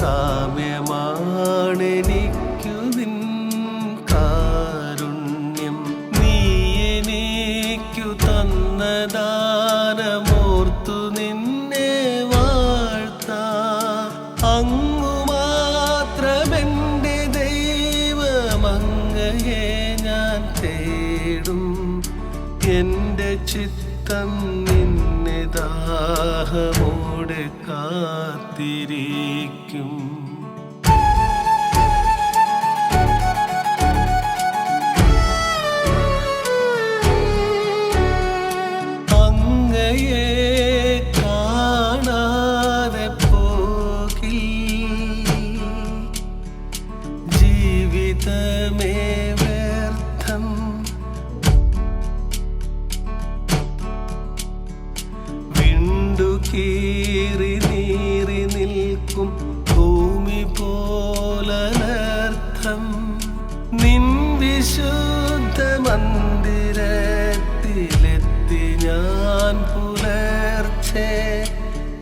കാമ്യമാണെനിക്കു നിൻ കാരുണ്യം. നീ എനിക്കു തന്ന ദാനമോർത്തു നിന്നെ വാഴ്ത്താം. അങ്ങു മാത്രമെന്റെ ദൈവമങ്ങയെ ഞാൻ തേടും. എന്റെ ചിത്തം നിന്നെ ദാഹമോടെ കാത്തിരിക്കും. അങ്ങയെ കാണാതെ പോകിൽ ജീവിതമേ വ്യർത്ഥം. കീറി നീറി നിൽക്കും ഭൂമി പോലനർത്ഥം. നിൻ വിശുദ്ധ മന്ദിരത്തിലെത്തി ഞാൻ പുലർച്ചെ.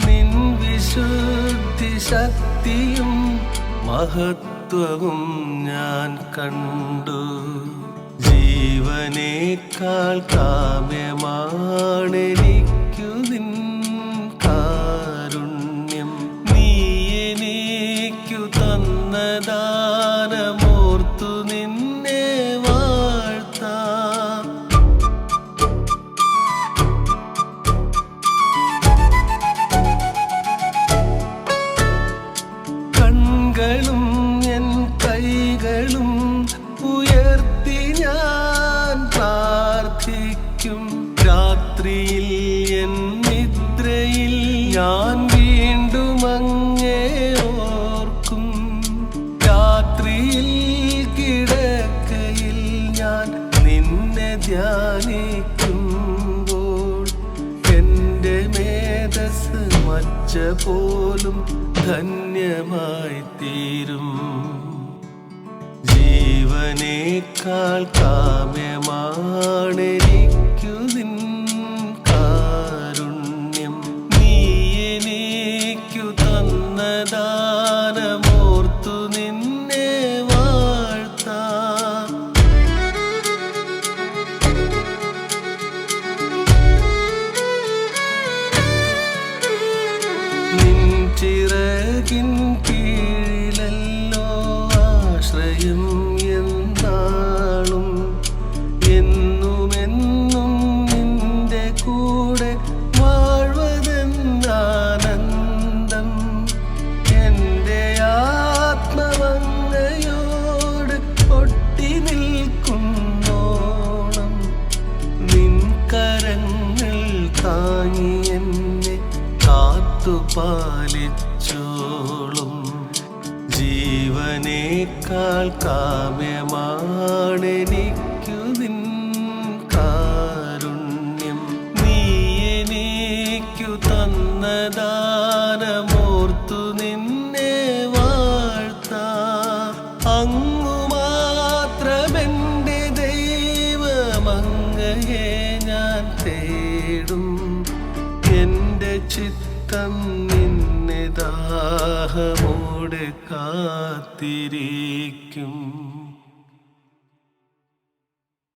നിൻ വിശുദ്ധി ശക്തിയും മഹത്വവും ഞാൻ കണ്ടു. ജീവനേക്കാൾ കാമ്യമാണെനിക്കു നിൻ കാരുണ്യം. നീ എനിക്കു തന്ന ദാനമോർത്തു നിന്നെ വാഴ്ത്താം. കൺകളും എൻ കൈകളും ഉയർത്തി ഞാൻ പ്രാർത്ഥിക്കും. രാത്രിയിൽ എൻ നിദ്രയിൽ ഞാൻ വീണ്ടും അങ്ങേ ഓർക്കും. രാത്രിയിൽ കിടക്കയിൽ ഞാൻ നിന്നെ ധ്യാനിക്കുമ്പോൾ എൻ്റെ മേധസ് മച്ച പോലും ധന്യമായി തീരും. ജീവനേക്കാൾ കാമ്യമാണെനിക്കു നിൻ കാരുണ്യം. നീ എനിക്കു തന്ന ദാനമോർത്തു നിന്നെ വാഴ്ത്താം. നിൻ ചിറകിൻ കീഴിലല്ലോ ആശ്രയം എന്നാളും. എന്നുമെന്നും നിന്റെ കൂടെ വാഴ്വതെന്നാനന്ദം. എൻ്റെ ആത്മവങ്ങയോട് ഒട്ടി നിൽക്കുന്നോണം. നിൻ കരങ്ങൾ താങ്ങി എന്നെ കാത്തുപാലിച്ചോളും. ജീവനേക്കാൾ കാമ്യമാണെനിക്കു നിൻ കാരുണ്യം. നീ എനിക്കു തന്ന ദാനമോർത്തു നിന്നെ വാഴ്ത്താം. അങ്ങു മാത്രമെന്റെ ദൈവമങ്ങയെ ഞാൻ തേടും. എന്റെ ചിത്തം നിന്നെ ദാഹമോടെ കാത്തിരിക്കും.